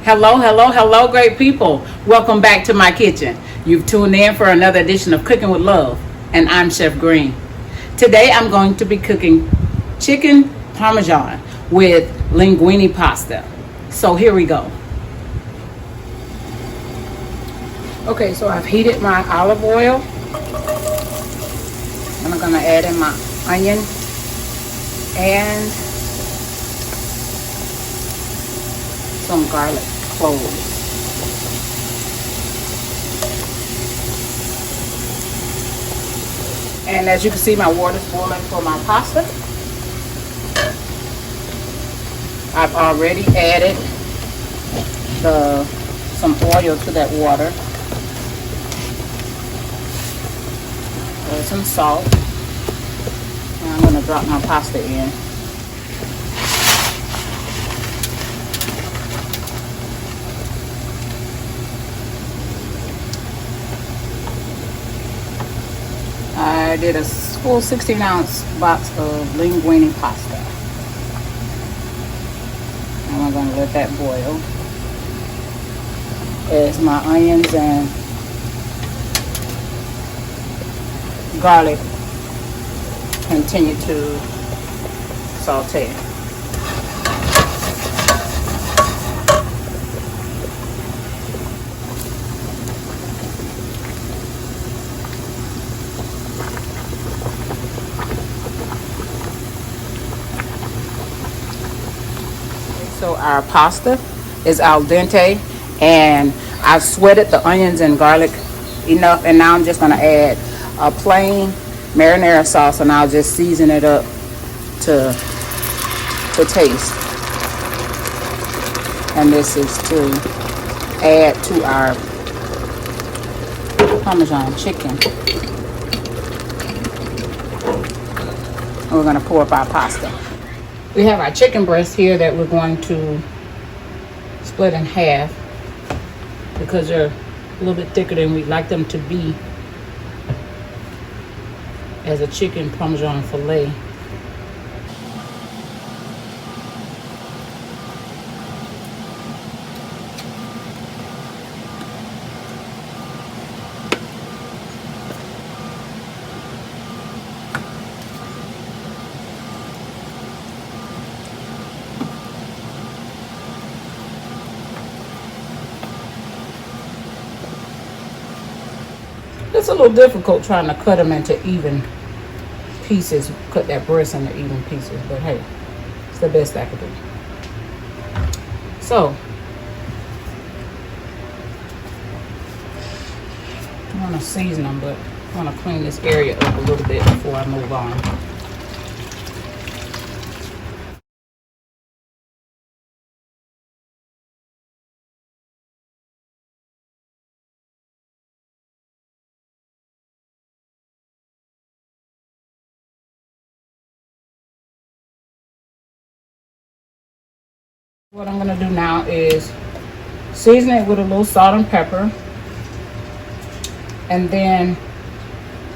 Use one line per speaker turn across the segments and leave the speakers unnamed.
Hello, hello, hello, great people. Welcome back to my kitchen. You've tuned in for another edition of Cooking with Love, and I'm Chef Green. Today I'm going to be cooking chicken parmesan with linguine pasta. So here we go. Okay, so I've heated my olive oil. And I'm gonna add in my onion and some garlic cloves. And as you can see, my water's boiling for my pasta. I've already added some oil to that water. Add some salt. And I'm going to drop my pasta in. I did a full 16-ounce box of linguine pasta. And I'm going to let that boil as my onions and garlic continue to saute. So our pasta is al dente, and I've sweated the onions and garlic enough, and now I'm just going to add a plain marinara sauce, and I'll just season it up to taste. And this is to add to our Parmesan chicken. And we're going to pour up our pasta. We have our chicken breasts here that we're going to split in half because they're a little bit thicker than we'd like them to be as a chicken Parmesan filet. It's a little difficult trying to cut them into even pieces, cut that breast into even pieces, but hey, it's the best I could do. So, I want to season them, but I want to clean this area up a little bit before I move on. What I'm going to do now is season it with a little salt and pepper, and then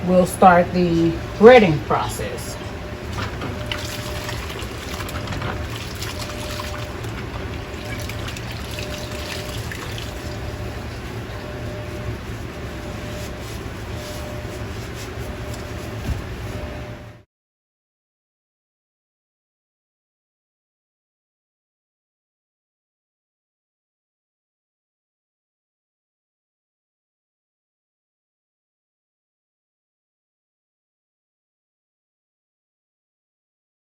we'll start the breading process.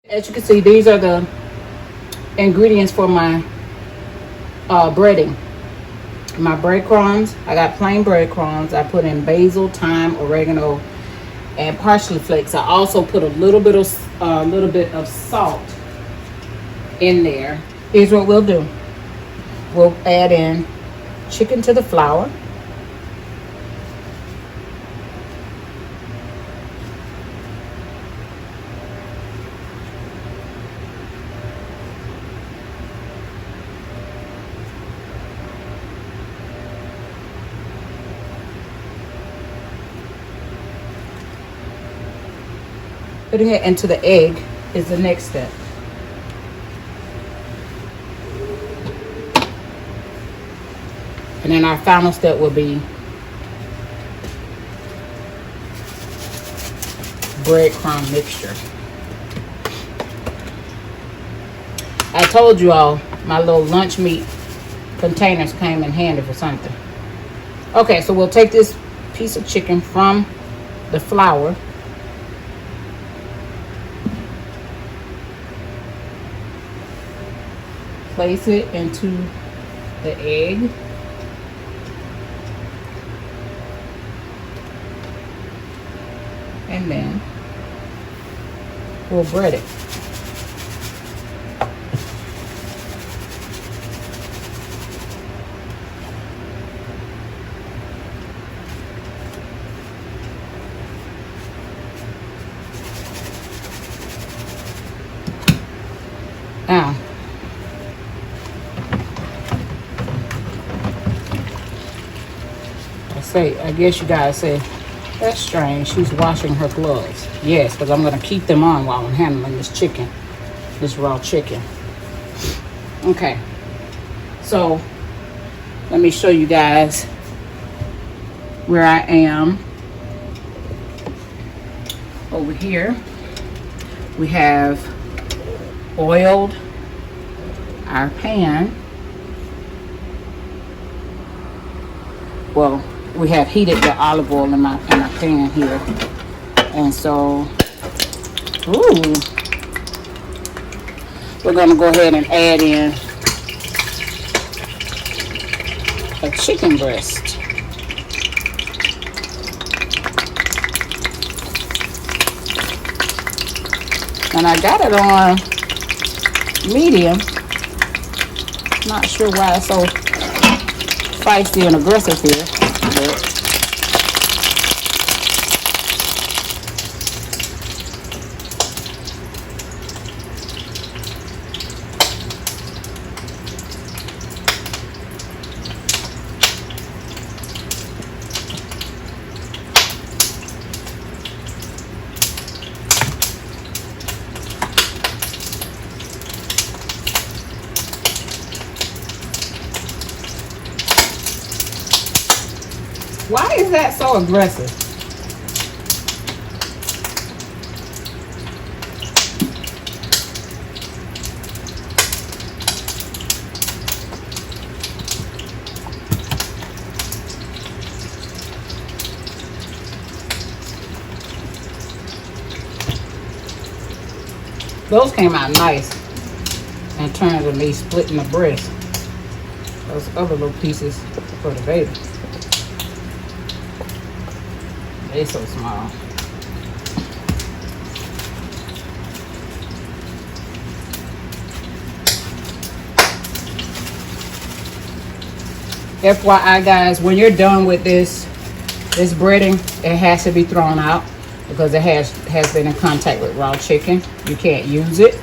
As you can see, these are the ingredients for my breading. My breadcrumbs, I got plain breadcrumbs. I put in basil, thyme, oregano, and parsley flakes. I also put a little bit of salt in there. Here's what we'll do. We'll add in chicken to the flour. Putting it into the egg is the next step. And then our final step will be breadcrumb mixture. I told you all my little lunch meat containers came in handy for something. Okay, so we'll take this piece of chicken from the flour. Place it into the egg. And then we'll bread it. Now, I guess you guys say, that's strange, she's washing her gloves. Yes, because I'm going to keep them on while I'm handling this chicken, this raw chicken. Okay, so let me show you guys where I am. Over here, we have oiled our pan. Well, we have heated the olive oil in my pan here. And so, ooh, we're gonna go ahead and add in a chicken breast. And I got it on medium. Not sure why it's so feisty and aggressive here. But why is that so aggressive? Those came out nice in terms of me splitting the breast. Those other little pieces for the baby. They so small. FYI guys, when you're done with this breading, it has to be thrown out because it has been in contact with raw chicken. You can't use it.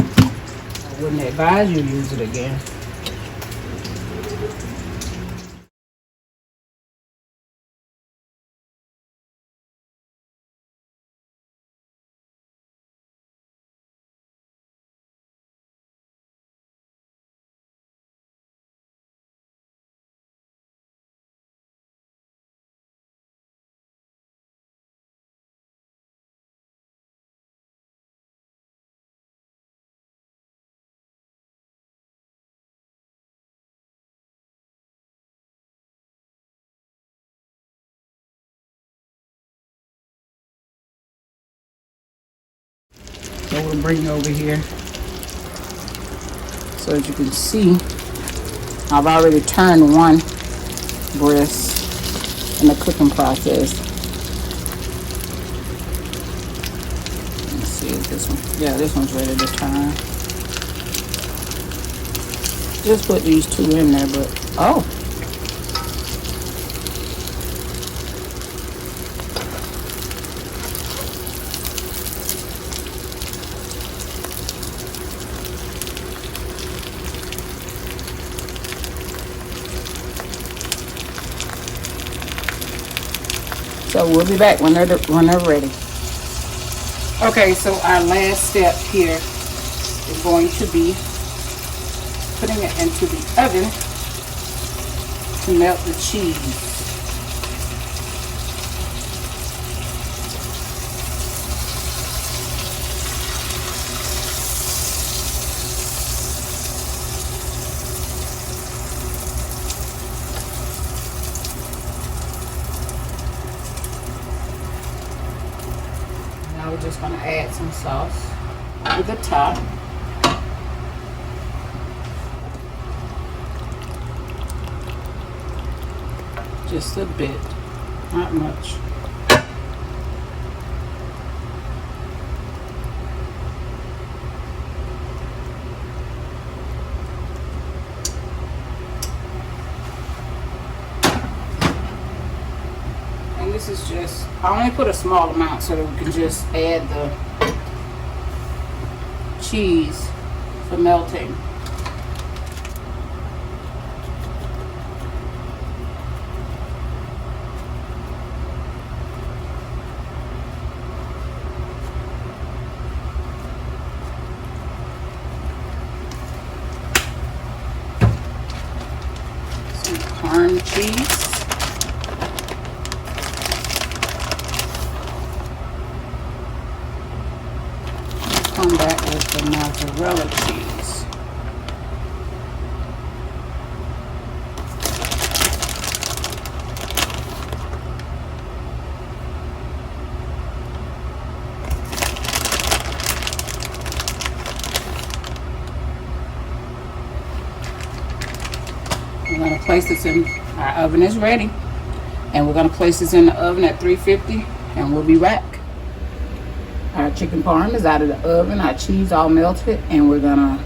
I wouldn't advise you use it again. So we'll bring it over here. So as you can see, I've already turned one breast in the cooking process. Let's see if this one, yeah, this one's ready to turn. Just put these two in there, but oh. So we'll be back when they're ready. Okay, so our last step here is going to be putting it into the oven to melt the cheese. Now we're just going to add some sauce to the top. Just a bit, not much. And this is just, I only put a small amount so that we can just add the cheese for melting. Corn cheese. Come back with the mozzarella cheese. We're going to place this in, our oven is ready, and we're going to place this in the oven at 350, and we'll be back. Our chicken parm is out of the oven, our cheese all melted, and we're going to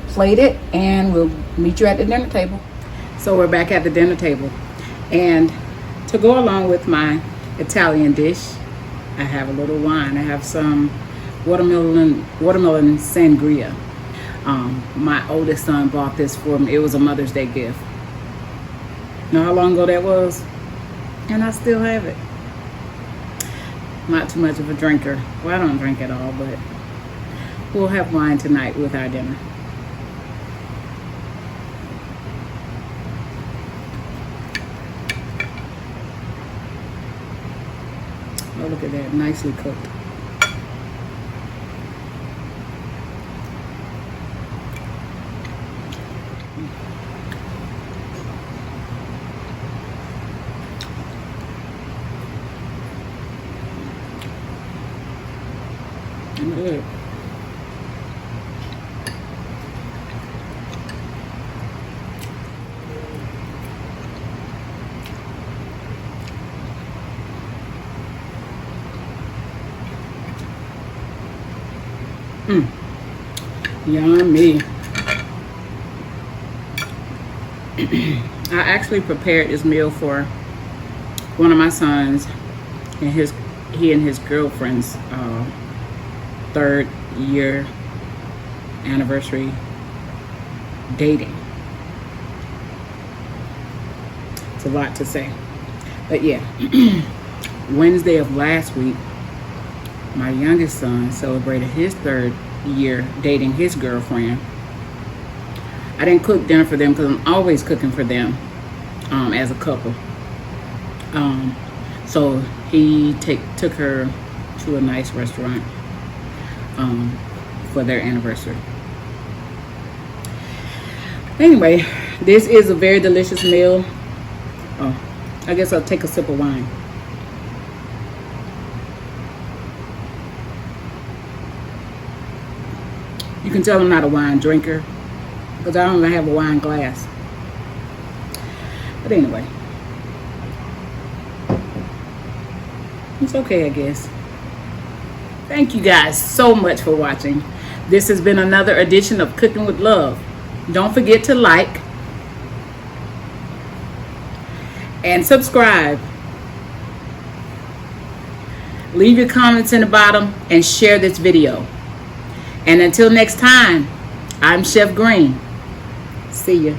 plate it, and we'll meet you at the dinner table. So we're back at the dinner table, and to go along with my Italian dish, I have a little wine. I have some watermelon sangria. My oldest son bought this for me. It was a Mother's Day gift. Know how long ago that was? And I still have it. Not too much of a drinker. Well, I don't drink at all, but we'll have wine tonight with our dinner. Oh, look at that, nicely cooked. Good. Yummy. I actually prepared this meal for one of my sons and he and his girlfriend's 3rd year anniversary dating. It's a lot to say, but yeah. Wednesday of last week, my youngest son celebrated his 3rd year dating his girlfriend. I didn't cook dinner for them because I'm always cooking for them as a couple. So he took her to a nice restaurant for their anniversary. Anyway, this is a very delicious meal. Oh, I guess I'll take a sip of wine. You can tell I'm not a wine drinker because I don't even have a wine glass. But anyway, it's okay, I guess. Thank you guys so much for watching. This has been another edition of Cooking with Love. Don't forget to like and subscribe. Leave your comments in the bottom and share this video. And until next time, I'm Chef Green. See ya.